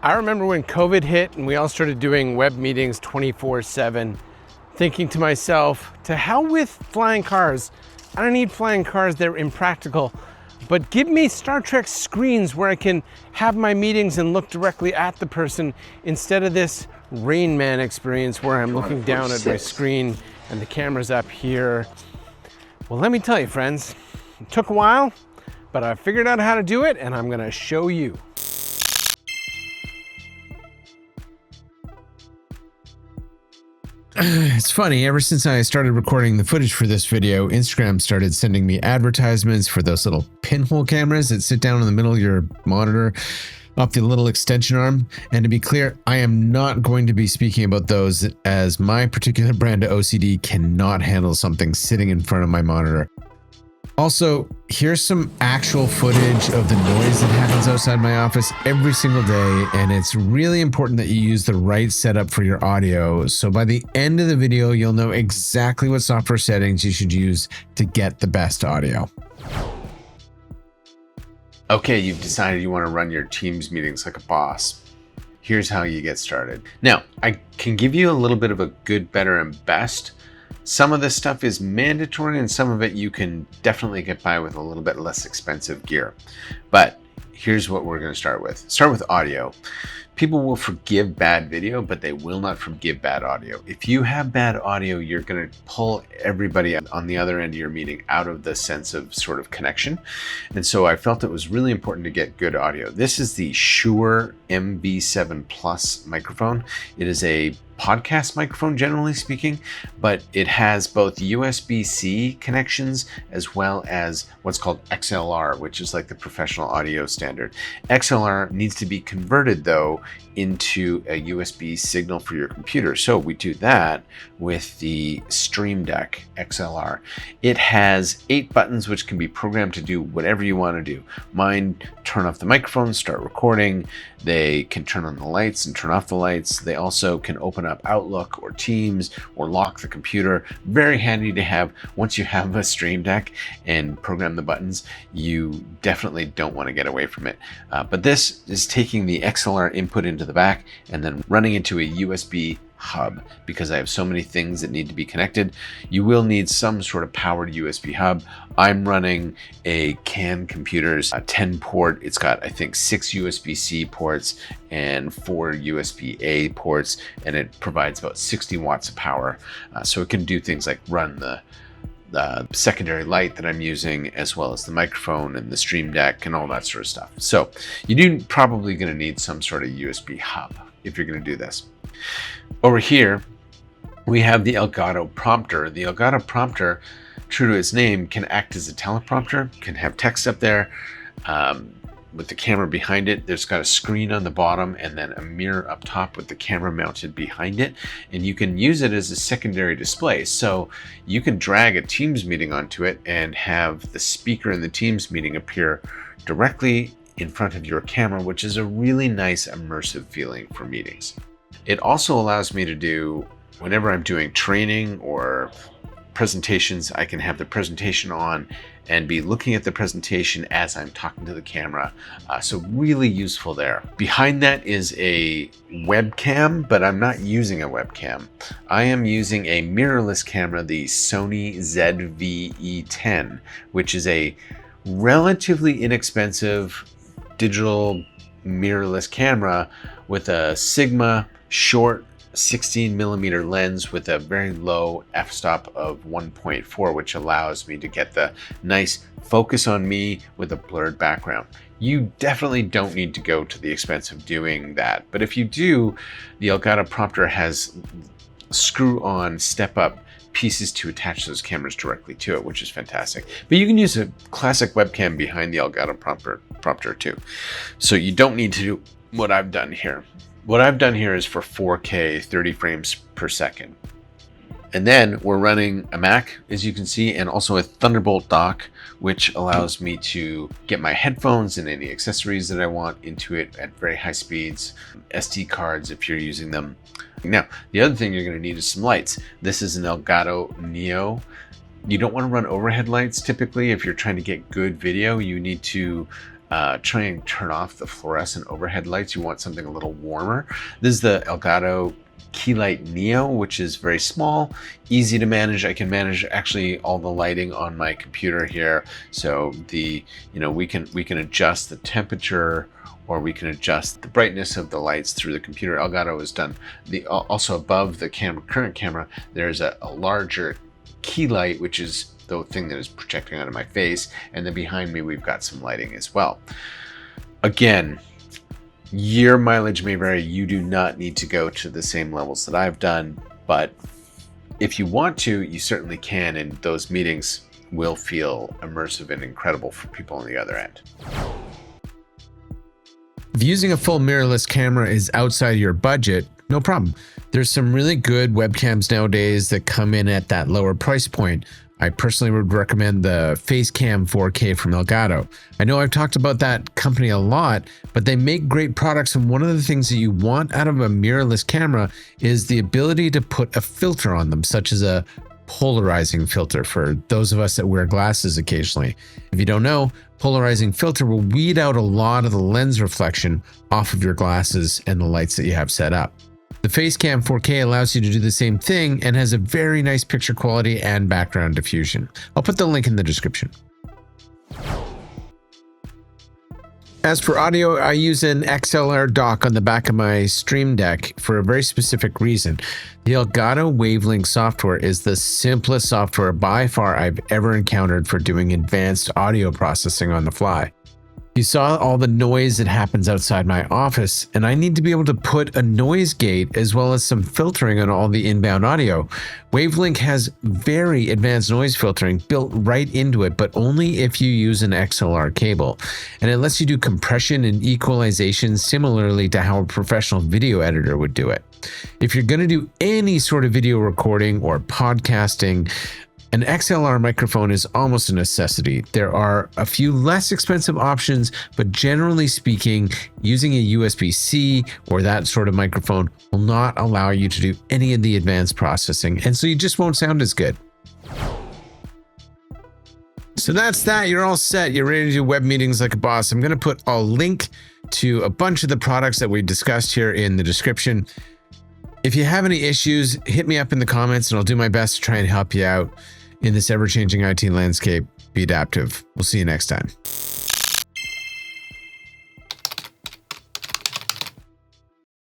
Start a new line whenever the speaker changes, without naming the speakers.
I remember when COVID hit and we all started doing web meetings 24/7, thinking to myself, to hell with flying cars. I don't need flying cars, they're impractical. But give me Star Trek screens where I can have my meetings and look directly at the person instead of this Rain Man experience where I'm looking down at my screen and the camera's up here. Well, let me tell you, friends, it took a while, but I figured out how to do it and I'm gonna show you. It's funny, ever since I started recording the footage for this video, Instagram started sending me advertisements for those little pinhole cameras that sit down in the middle of your monitor off the little extension arm. And to be clear, I am not going to be speaking about those, as my particular brand of OCD cannot handle something sitting in front of my monitor. Also, here's some actual footage of the noise that happens outside my office every single day, and it's really important that you use the right setup for your audio. So by the end of the video, you'll know exactly what software settings you should use to get the best audio. Okay, you've decided you want to run your Teams meetings like a boss. Here's how you get started. Now, I can give you a little bit of a good, better, and best. Some of this stuff is mandatory and some of it you can definitely get by with a little bit less expensive gear. But here's what we're going to start with. Start with audio. People will forgive bad video, but they will not forgive bad audio. If you have bad audio, you're going to pull everybody on the other end of your meeting out of the sense of sort of connection. And so I felt it was really important to get good audio. This is the Shure MV7 Plus microphone. It is a podcast microphone, generally speaking, but it has both USB-C connections as well as what's called XLR, which is like the professional audio standard. XLR needs to be converted, though, into a USB signal for your computer. So we do that with the Stream Deck XLR. It has 8 buttons which can be programmed to do whatever you want to do. Mine turn off the microphone, start recording. They can turn on the lights and turn off the lights. They also can open up Outlook or Teams or lock the computer. Very handy to have. Once you have a Stream Deck and program the buttons, you definitely don't want to get away from it. But this is taking the XLR input into the back and then running into a USB hub. Because I have so many things that need to be connected, you will need some sort of powered USB hub. I'm running a CAN Computers 10 port. It's got, I think, 6 USB-C ports and 4 USB-A ports, and it provides about 60 watts of power. So it can do things like run the secondary light that I'm using, as well as the microphone and the Stream Deck and all that sort of stuff. So you do probably going to need some sort of USB hub if you're going to do this. Over here, we have the Elgato Prompter. The Elgato Prompter, true to its name, can act as a teleprompter, can have text up there. With the camera behind it, there's got a screen on the bottom and then a mirror up top with the camera mounted behind it. And you can use it as a secondary display. So you can drag a Teams meeting onto it and have the speaker in the Teams meeting appear directly in front of your camera, which is a really nice immersive feeling for meetings. It also allows me to do, whenever I'm doing training or presentations, I can have the presentation on and be looking at the presentation as I'm talking to the camera. So really useful there. Behind that is a webcam, but I'm not using a webcam. I am using a mirrorless camera, the Sony ZV-E10, which is a relatively inexpensive digital mirrorless camera with a Sigma short 16mm lens with a very low f-stop of 1.4, which allows me to get the nice focus on me with a blurred background. You definitely don't need to go to the expense of doing that, but if you do, the Elgato Prompter has screw-on step-up pieces to attach those cameras directly to it, which is fantastic. But you can use a classic webcam behind the Elgato Prompter too. So you don't need to do what I've done here. What I've done here is for 4K 30 frames per second. And then we're running a Mac, as you can see, and also a Thunderbolt dock, which allows me to get my headphones and any accessories that I want into it at very high speeds, SD cards if you're using them. Now, the other thing you're going to need is some lights. This is an Elgato Neo. You don't want to run overhead lights typically. If you're trying to get good video, you need to try and turn off the fluorescent overhead lights. You want something a little warmer. This is the Elgato Keylight Neo, which is very small, easy to manage. I can manage actually all the lighting on my computer here. So we can adjust the temperature, or we can adjust the brightness of the lights through the computer. Elgato has done also above the current camera, there's a larger key light, which is the thing that is projecting out of my face. And then behind me, we've got some lighting as well. Again, your mileage may vary. You do not need to go to the same levels that I've done, but if you want to, you certainly can, and those meetings will feel immersive and incredible for people on the other end.
If using a full mirrorless camera is outside your budget, no problem. There's some really good webcams nowadays that come in at that lower price point. I personally would recommend the Facecam 4K from Elgato. I know I've talked about that company a lot, but they make great products, and one of the things that you want out of a mirrorless camera is the ability to put a filter on them, such as a polarizing filter for those of us that wear glasses occasionally. If you don't know, polarizing filter will weed out a lot of the lens reflection off of your glasses and the lights that you have set up. The Facecam 4K allows you to do the same thing and has a very nice picture quality and background diffusion. I'll put the link in the description. As for audio, I use an XLR dock on the back of my Stream Deck for a very specific reason. The Elgato Wavelink software is the simplest software by far I've ever encountered for doing advanced audio processing on the fly. You saw all the noise that happens outside my office, and I need to be able to put a noise gate as well as some filtering on all the inbound audio. Wavelink has very advanced noise filtering built right into it, but only if you use an XLR cable. And it lets you do compression and equalization similarly to how a professional video editor would do it. If you're going to do any sort of video recording or podcasting, an XLR microphone is almost a necessity. There are a few less expensive options, but generally speaking, using a USB-C or that sort of microphone will not allow you to do any of the advanced processing, and so you just won't sound as good. So that's that. You're all set. You're ready to do web meetings like a boss. I'm going to put a link to a bunch of the products that we discussed here in the description. If you have any issues, hit me up in the comments and I'll do my best to try and help you out in this ever-changing IT landscape. Be adaptive. We'll see you next time.